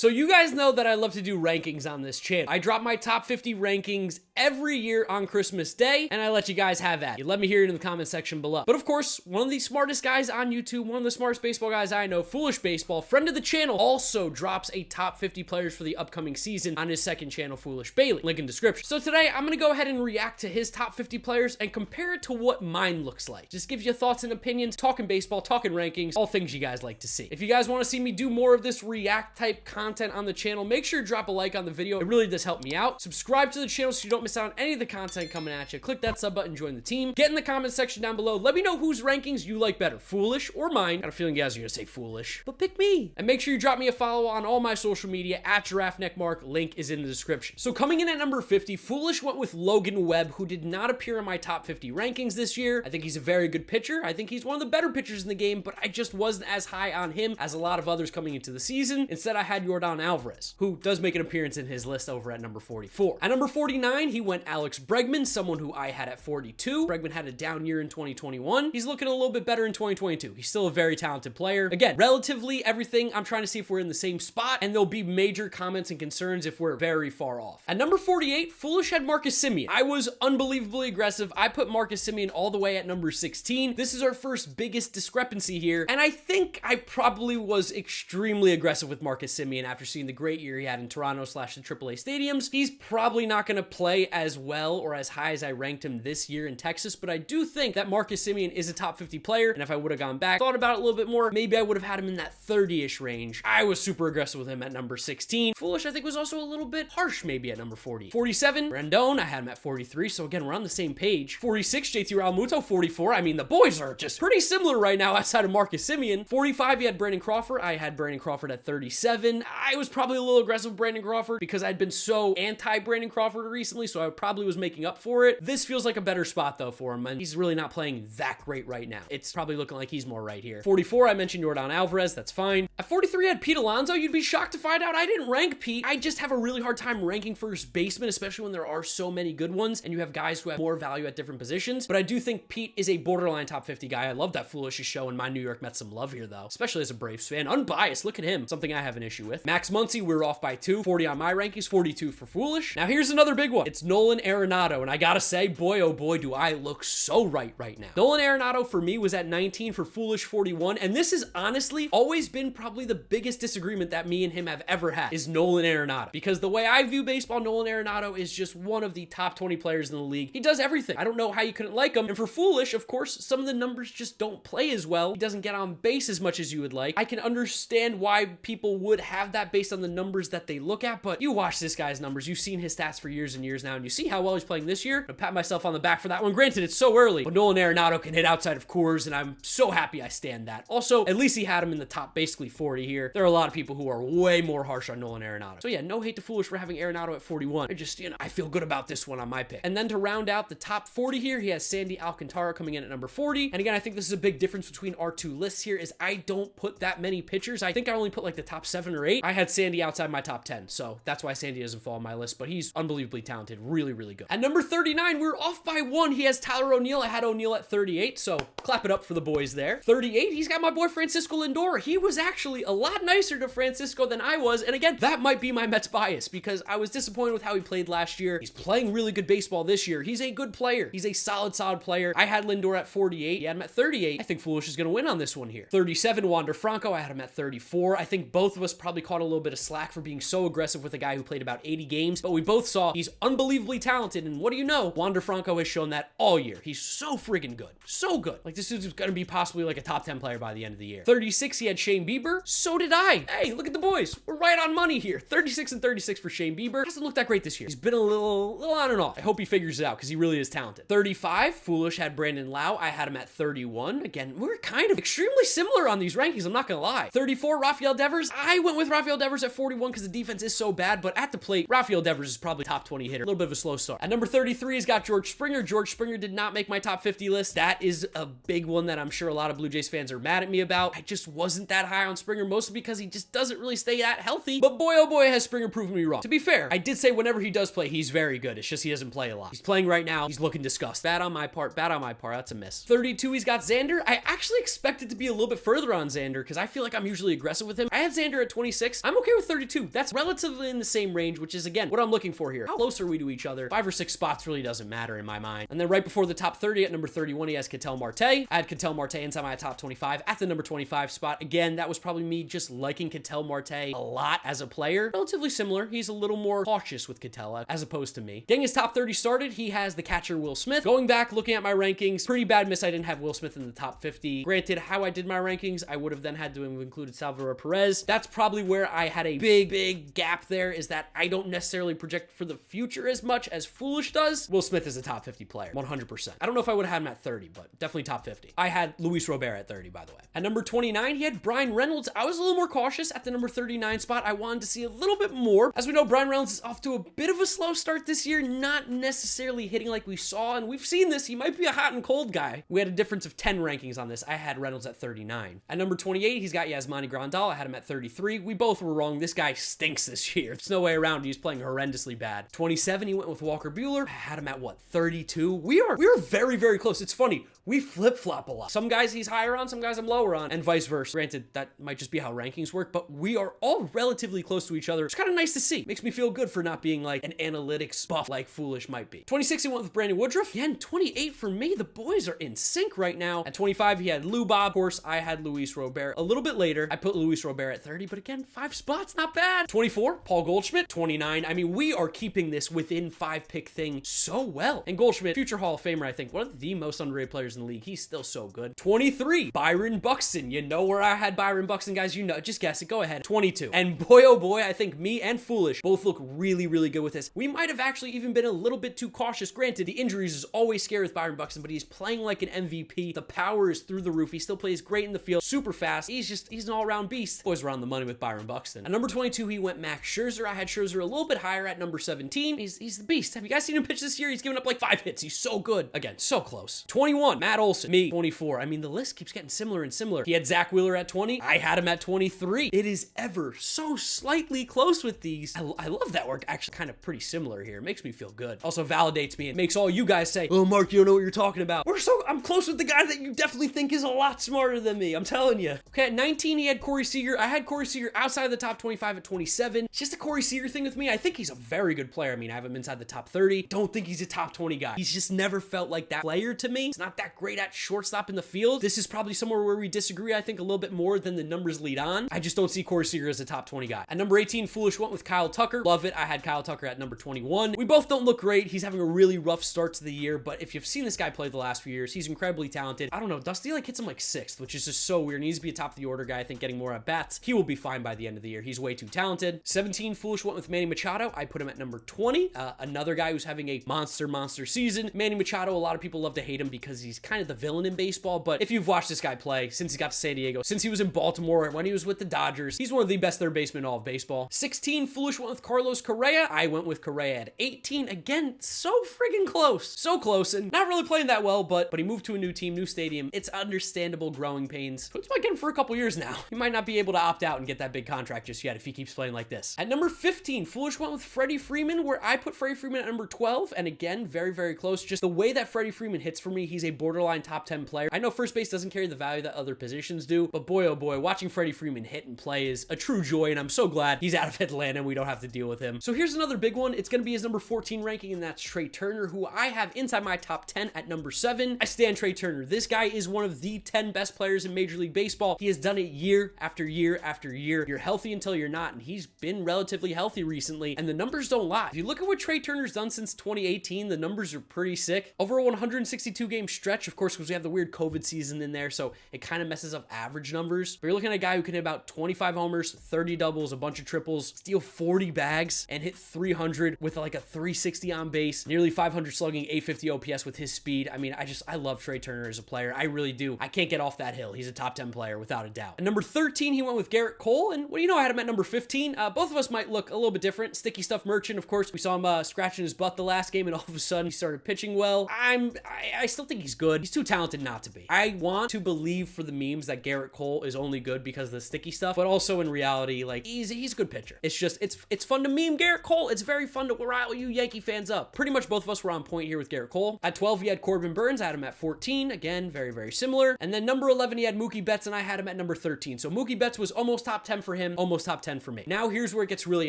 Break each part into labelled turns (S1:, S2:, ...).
S1: So you guys know that I love to do rankings on this channel. I drop my top 50 rankings every year on Christmas Day, and I let you guys have at it. Let me hear it in the comment section below. But of course, one of the smartest guys on YouTube, one of the smartest baseball guys I know, Foolish Baseball, friend of the channel, also drops a top 50 players for the upcoming season on his second channel, Foolish Bailey. Link in description. So today, I'm gonna go ahead and react to his top 50 players and compare it to what mine looks like. Just gives you thoughts and opinions, talking baseball, talking rankings, all things you guys like to see. If you guys want to see me do more of this react type content on the channel, make sure to drop a like on the video. It really does help me out. Subscribe to the channel so you don't miss out on any of the content coming at you. Click that sub button, join the team. Get in the comment section down below. Let me know whose rankings you like better, Foolish or mine. Got a feeling you guys are gonna say Foolish, but pick me. And make sure you drop me a follow on all my social media at GiraffeNeckMarc. Link is in the description. So coming in at number 50, Foolish went with Logan Webb, who did not appear in my top 50 rankings this year. I think he's a very good pitcher. I think he's one of the better pitchers in the game, but I just wasn't as high on him as a lot of others coming into the season. Instead, I had Yordan Alvarez, who does make an appearance in his list over at number 44. At number 49, he went Alex Bregman, someone who I had at 42. Bregman had a down year in 2021. He's looking a little bit better in 2022. He's still a very talented player. Again, relatively everything, I'm trying to see if we're in the same spot, and there'll be major comments and concerns if we're very far off. At number 48, Foolish had Marcus Semien. I was unbelievably aggressive. I put Marcus Semien all the way at number 16. This is our first biggest discrepancy here, and I think I probably was extremely aggressive with Marcus Semien after seeing the great year he had in Toronto / the AAA stadiums. He's probably not going to play as well or as high as I ranked him this year in Texas, but I do think that Marcus Semien is a top 50 player, and if I would have gone back, thought about it a little bit more, maybe I would have had him in that 30-ish range. I was super aggressive with him at number 16. Foolish, I think, was also a little bit harsh maybe at number 40. 47, Rendon, I had him at 43, so again, we're on the same page. 46, JT Realmuto. 44, I mean, the boys are just pretty similar right now outside of Marcus Semien. 45, you had Brandon Crawford. I had Brandon Crawford at 37. I was probably a little aggressive with Brandon Crawford because I'd been so anti-Brandon Crawford recently, so I probably was making up for it. This feels like a better spot, though, for him, and he's really not playing that great right now. It's probably looking like he's more right here. 44, I mentioned Yordan Alvarez. That's fine. At 43, I had Pete Alonso. You'd be shocked to find out I didn't rank Pete. I just have a really hard time ranking first baseman, especially when there are so many good ones, and you have guys who have more value at different positions, but I do think Pete is a borderline top 50 guy. I love that Foolish is showing my New York Mets some love here, though, especially as a Braves fan. Unbiased, look at him. Something I have an issue with. Max Muncy, we're off by 2. 40 on my rankings, 42 for Foolish. Now here's another big one. It's Nolan Arenado, and I gotta say, boy, oh boy, do I look so right now. Nolan Arenado for me was at 19, for Foolish 41, and this has honestly always been probably the biggest disagreement that me and him have ever had, is Nolan Arenado. Because the way I view baseball, Nolan Arenado is just one of the top 20 players in the league. He does everything. I don't know how you couldn't like him. And for Foolish, of course, some of the numbers just don't play as well. He doesn't get on base as much as you would like. I can understand why people would have that based on the numbers that they look at, but you watch this guy's numbers. You've seen his stats for years and years now, and you see how well he's playing this year. I pat myself on the back for that one. Granted, it's so early, but Nolan Arenado can hit outside of Coors, and I'm so happy I stand that. Also, at least he had him in the top basically 40 here. There are a lot of people who are way more harsh on Nolan Arenado. So yeah, no hate to Foolish for having Arenado at 41. I just, I feel good about this one on my pick. And then to round out the top 40 here, he has Sandy Alcantara coming in at number 40. And again, I think this is a big difference between our two lists here, is I don't put that many pitchers. I think I only put like the top 7 or 8. I had Sandy outside my top 10, so that's why Sandy doesn't fall on my list, but he's unbelievably talented. Really, really good. At number 39, we're off by 1. He has Tyler O'Neill. I had O'Neill at 38, so clap it up for the boys there. 38, he's got my boy Francisco Lindor. He was actually a lot nicer to Francisco than I was, and again, that might be my Mets bias because I was disappointed with how he played last year. He's playing really good baseball this year. He's a good player. He's a solid player. I had Lindor at 48. He had him at 38. I think Foolish is going to win on this one here. 37, Wander Franco. I had him at 34. I think both of us probably caught a little bit of slack for being so aggressive with a guy who played about 80 games, but we both saw he's unbelievably talented, and what do you know? Wander Franco has shown that all year. He's so friggin' good. So good. Like, this dude's going to be possibly like a top 10 player by the end of the year. 36, he had Shane Bieber. So did I. Hey, look at the boys. We're right on money here. 36 and 36 for Shane Bieber. Hasn't looked that great this year. He's been a little on and off. I hope he figures it out because he really is talented. 35, Foolish had Brandon Lau. I had him at 31. Again, we're kind of extremely similar on these rankings, I'm not gonna lie. 34, Rafael Devers. I went with Rafael Devers at 41 because the defense is so bad, but at the plate, Rafael Devers is probably top 20 hitter. A little bit of a slow start. At number 33, he's got George Springer. George Springer did not make my top 50 list. That is a big one that I'm sure a lot of Blue Jays fans are mad at me about. I just wasn't that high on Springer, mostly because he just doesn't really stay that healthy. healthy, but boy, oh boy, has Springer proven me wrong. To be fair, I did say whenever he does play, he's very good. It's just he doesn't play a lot. He's playing right now. He's looking disgusted. Bad on my part. Bad on my part. That's a miss. 32, he's got Xander. I actually expected to be a little bit further on Xander because I feel like I'm usually aggressive with him. I had Xander at 26. I'm okay with 32. That's relatively in the same range, which is, again, what I'm looking for here. How close are we to each other? 5 or 6 spots really doesn't matter in my mind. And then right before the top 30 at number 31, he has Ketel Marte. I had Ketel Marte inside my top 25 at the number 25 spot. Again, that was probably me just liking Ketel Marte a lot as a player. Relatively similar. He's a little more cautious with Ketel as opposed to me. Getting his top 30 started, he has the catcher Will Smith. Going back, looking at my rankings, pretty bad miss I didn't have Will Smith in the top 50. Granted, how I did my rankings, I would have then had to have included Salvador Perez. That's probably where I had a big gap there, is that I don't necessarily project for the future as much as Foolish does. Will Smith is a top 50 player, 100%. I don't know if I would have had him at 30, but definitely top 50. I had Luis Robert at 30, by the way. At number 29, he had Brian Reynolds. I was a little more cautious at the number 39 spot. I wanted to see a little bit more. As we know, Brian Reynolds is off to a bit of a slow start this year, not necessarily hitting like we saw, and we've seen this. He might be a hot and cold guy. We had a difference of 10 rankings on this. I had Reynolds at 39. At number 28, he's got Yasmani Grandal. I had him at 33. We both were wrong. This guy stinks this year. There's no way around. He's playing horrendously bad. 27, he went with Walker Buehler. I had him at what, 32? We are very close. It's funny. We flip-flop a lot. Some guys he's higher on, some guys I'm lower on, and vice versa. Granted, that might just be how rankings work, but we are all relatively close to each other. It's kind of nice to see. Makes me feel good for not being like an analytics buff like Foolish might be. 26, he went with Brandon Woodruff. Again, 28 for me. The boys are in sync right now. At 25, he had Lou Bob. Of course, I had Luis Robert. A little bit later, I put Luis Robert at 30, but again, 5 spots, not bad. 24, Paul Goldschmidt. 29, I mean, we are keeping this within 5-pick thing so well. And Goldschmidt, future Hall of Famer, I think, one of the most underrated players in the league. He's still so good. 23, Byron Buxton. You know where I had Byron Buxton, guys. You know, just guess it. Go ahead. 22. And boy, oh boy, I think me and Foolish both look really good with this. We might have actually even been a little bit too cautious. Granted, the injuries is always scary with Byron Buxton, but he's playing like an MVP. The power is through the roof. He still plays great in the field, super fast. He's an all-around beast. Boys around the money with Byron Buxton. At number 22, he went Max Scherzer. I had Scherzer a little bit higher at number 17. He's the beast. Have you guys seen him pitch this year? He's given up like 5 hits. He's so good. Again, so close. 21, Matt Olson. Me, 24. I mean, the list keeps getting similar and similar. He had Zach Wheeler at 20. I had him at 23. It is ever so slightly close with these. I love that we're actually kind of pretty similar here. It makes me feel good. Also validates me. It makes all you guys say, oh, Mark, you don't know what you're talking about. I'm close with the guy that you definitely think is a lot smarter than me. I'm telling you. Okay, at 19, he had Corey Seager. I had Corey Seager outside of the top 25 at 27. It's just a Corey Seager thing with me. I think he's a very good player. I mean, I have him inside the top 30. Don't think he's a top 20 guy. He's just never felt like that player to me. He's not that great at shortstop in the field. This is probably somewhere where we disagree, I think, a little bit more than the numbers lead on. I just don't see Corey Seager as a top 20 guy. At number 18, Foolish went with Kyle Tucker. Love it. I had Kyle Tucker at number 21. We both don't look great. He's having a really rough start to the year, but if you've seen this guy play the last few years, he's incredibly talented. I don't know. Dusty like hits him like 6th, which is just so weird. He needs to be a top of the order guy, I think, getting more at bats. He will be fine by the end of the year. He's way too talented. 17, Foolish went with Manny Machado. I put him at number 20. Another guy who's having a monster season. Manny Machado, a lot of people love to hate him because he's kind of the villain in baseball, but if you've watched this guy play since he got to San Diego, since he was in Baltimore, when he was with the Dodgers, he's one of the best third basemen in all of baseball. 16, Foolish went with Carlos Correa. I went with Correa at 18. Again, so friggin' close. So close, and not really playing that well, but he moved to a new team, new stadium. It's understandable growing pains. So it's been getting for a couple years now. He might not be able to opt out and get that big contract just yet if he keeps playing like this. At number 15, Foolish went with Freddie Freeman, where I put Freddie Freeman at number 12, and again, very close. Just the way that Freddie Freeman hits for me, he's a borderline top 10 player. I know first base doesn't carry the value that other positions do, but boy, oh boy, watching Freddie Freeman hit and play is a true joy, and I'm so glad he's out of Atlanta and we don't have to deal with him. So here's another big one. It's going to be his number 14 ranking, and that's Trey Turner, who I have inside my top 10 at number 7. I stand Trey Turner. This guy is one of the 10 best players in Major League Baseball. He has done it year after year after year. You're healthy until you're not, and he's been relatively healthy recently, and the numbers don't lie. If you look at what Trey Turner's done since 2018, the numbers are pretty sick. Over a 162 game stretch, of course, because we have the weird COVID season in there, so it kind of messes up average numbers. But you're looking at a guy who can hit about 25 homers, 30 doubles, a bunch of triples, steal 40 bags, and hit 300 with like a 360 on base, nearly 500 slugging, 850 OPS with his speed. I mean, I love Trey Turner as a player. I really do. I can't get off that hill. He's a top 10 player without a doubt. At number 13, he went with Garrett Cole, and what do you know, I had him at number 15. Both of us might look a little bit different. Sticky Stuff Merchant, of course, we saw him scratching his butt the last game, and all of a sudden he started pitching well. I still think he's good. good. He's too talented not to be. I want to believe for the memes that Garrett Cole is only good because of the sticky stuff, but also in reality, like, he's a good pitcher. It's just, it's fun to meme Garrett Cole. It's very fun to rile you Yankee fans up. Pretty much both of us were on point here with Garrett Cole. At 12, he had Corbin Burns. I had him at 14. Again, very, very similar. And then number 11, he had Mookie Betts, and I had him at number 13. So Mookie Betts was almost top 10 for him, almost top 10 for me. Now here's where it gets really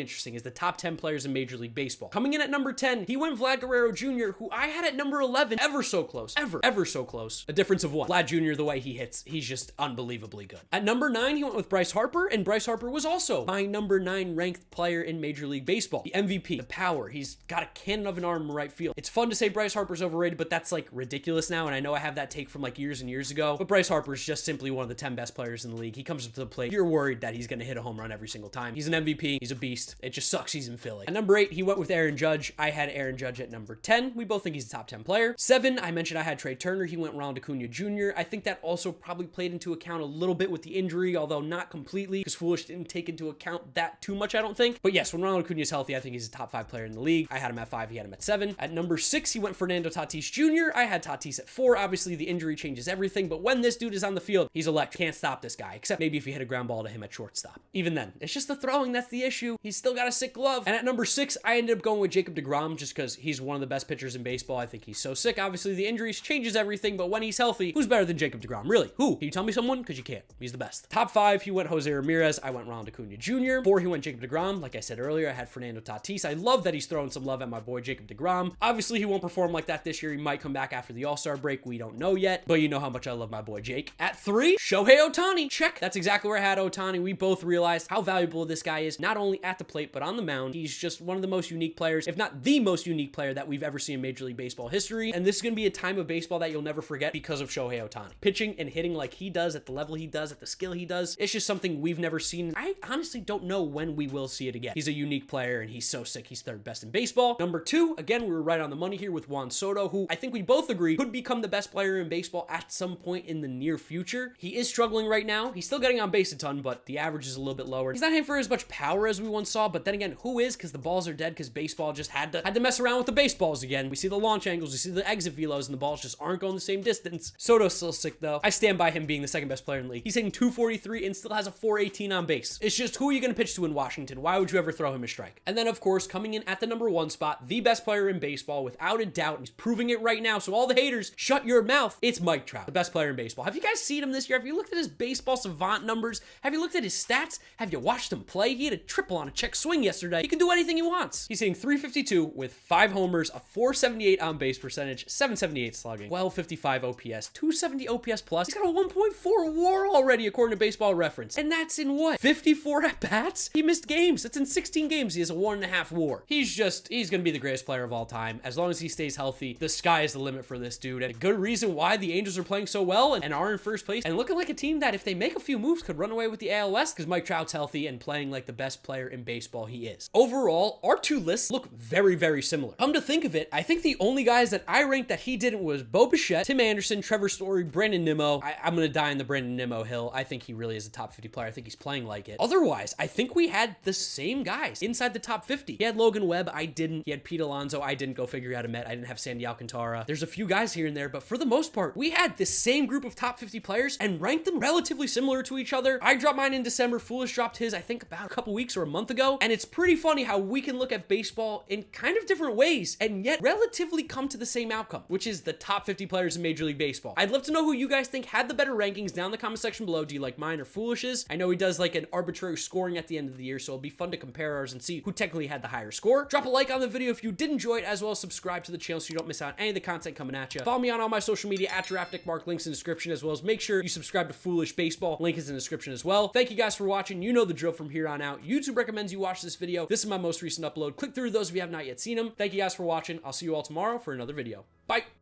S1: interesting, is the top 10 players in Major League Baseball. Coming in at number 10, he went Vlad Guerrero Jr., who I had at number 11, ever so close, ever so close. A difference of one. Vlad Jr., the way he hits, he's just unbelievably good. At number 9, he went with Bryce Harper, and Bryce Harper was also my number 9 ranked player in Major League Baseball. The MVP, the power, he's got a cannon of an arm in right field. It's fun to say Bryce Harper's overrated, but that's like ridiculous now, and I know I have that take from like years and years ago, but Bryce Harper's just simply one of the 10 best players in the league. He comes up to the plate, you're worried that he's gonna hit a home run every single time. He's an MVP, he's a beast. It just sucks he's in Philly. At number 8, he went with Aaron Judge. I had Aaron Judge at number 10. We both think he's a top 10 player. 7, I mentioned I had Trey Turner. He went Ronald Acuna Jr. I think that also probably played into account a little bit with the injury, although not completely, because Foolish didn't take into account that too much, I don't think. But yes, when Ronald Acuna is healthy, I think he's a top 5 player in the league. I had him at 5, he had him at 7. At number 6, he went Fernando Tatis Jr. I had Tatis at 4. Obviously, the injury changes everything, but when this dude is on the field, he's electric. Can't stop this guy, except maybe if you hit a ground ball to him at shortstop. Even then, it's just the throwing that's the issue. He's still got a sick glove. And at number 6, I ended up going with Jacob deGrom just because he's one of the best pitchers in baseball. I think he's so sick. Obviously, the injuries changes everything, but when he's healthy, who's better than Jacob deGrom? Really? Who? Can you tell me someone? Because you can't. He's the best. Top 5, he went Jose Ramirez. I went Ronald Acuna Jr. 4, he went Jacob deGrom. Like I said earlier, I had Fernando Tatis. I love that he's throwing some love at my boy Jacob deGrom. Obviously, he won't perform like that this year. He might come back after the All-Star break. We don't know yet, but you know how much I love my boy Jake. At 3, Shohei Ohtani. Check. That's exactly where I had Ohtani. We both realized how valuable this guy is, not only at the plate, but on the mound. He's just one of the most unique players, if not the most unique player that we've ever seen in Major League Baseball history. And this is going to be a time of baseball that you'll never forget because of Shohei Ohtani. Pitching and hitting like he does, at the level he does, at the skill he does, it's just something we've never seen. I honestly don't know when we will see it again. He's a unique player, and he's so sick. He's 3rd best in baseball. Number 2, again, we were right on the money here with Juan Soto, who I think we both agree could become the best player in baseball at some point in the near future. He is struggling right now. He's still getting on base a ton, but the average is a little bit lower. He's not hitting for as much power as we once saw, but then again, who is? Because the balls are dead, because baseball just had to mess around with the baseballs again. We see the launch angles, we see the exit velos, and the balls just aren't going the same distance. Soto's still sick, though. I stand by him being the 2nd best player in the league. He's hitting 243 and still has a 418 on base. It's just, who are you going to pitch to in Washington? Why would you ever throw him a strike? And then, of course, coming in at the number 1 spot, the best player in baseball, without a doubt. He's proving it right now, so all the haters, shut your mouth. It's Mike Trout, the best player in baseball. Have you guys seen him this year? Have you looked at his baseball savant numbers? Have you looked at his stats? Have you watched him play? He had a triple on a check swing yesterday. He can do anything he wants. He's hitting 352 with 5 homers, a 478 on base percentage, 778 slugging, 1255 OPS, 270 OPS plus. He's got a 1.4 WAR already, according to Baseball Reference. And that's in what? 54 at-bats? He missed games. That's in 16 games. He has a 1.5 WAR. He's gonna be the greatest player of all time. As long as he stays healthy, the sky is the limit for this dude. And a good reason why the Angels are playing so well and are in 1st place and looking like a team that, if they make a few moves, could run away with the AL West, because Mike Trout's healthy and playing like the best player in baseball he is. Overall, our 2 lists look very, very similar. Come to think of it, I think the only guys that I ranked that he didn't was Bo Bichette, Tim Anderson, Trevor Story, Brandon Nimmo. I'm gonna die on the Brandon Nimmo hill. I think he really is a top 50 player. I think he's playing like it. Otherwise, I think we had the same guys inside the top 50. He had Logan Webb, I didn't. He had Pete Alonso, I didn't. Go figure out a Met. I didn't have Sandy Alcantara. There's a few guys here and there, but for the most part, we had the same group of top 50 players and ranked them relatively similar to each other. I dropped mine in December. Foolish dropped his, I think, about a couple weeks or a month ago. And it's pretty funny how we can look at baseball in kind of different ways and yet relatively come to the same outcome, which is the top 50 players in Major League Baseball. I'd love to know who you guys think had the better rankings down in the comment section below. Do you like mine or Foolish's? I know he does like an arbitrary scoring at the end of the year, so it'll be fun to compare ours and see who technically had the higher score. Drop a like on the video if you did enjoy it, as well as subscribe to the channel so you don't miss out on any of the content coming at you. Follow me on all my social media at GiraffeNeckMarc, links in the description, as well as make sure you subscribe to Foolish Baseball, link is in the description as well. Thank you guys for watching. You know the drill from here on out. YouTube recommends you watch this video. This is my most recent upload. Click through those if you have not yet seen them. Thank you guys for watching. I'll see you all tomorrow for another video. Bye.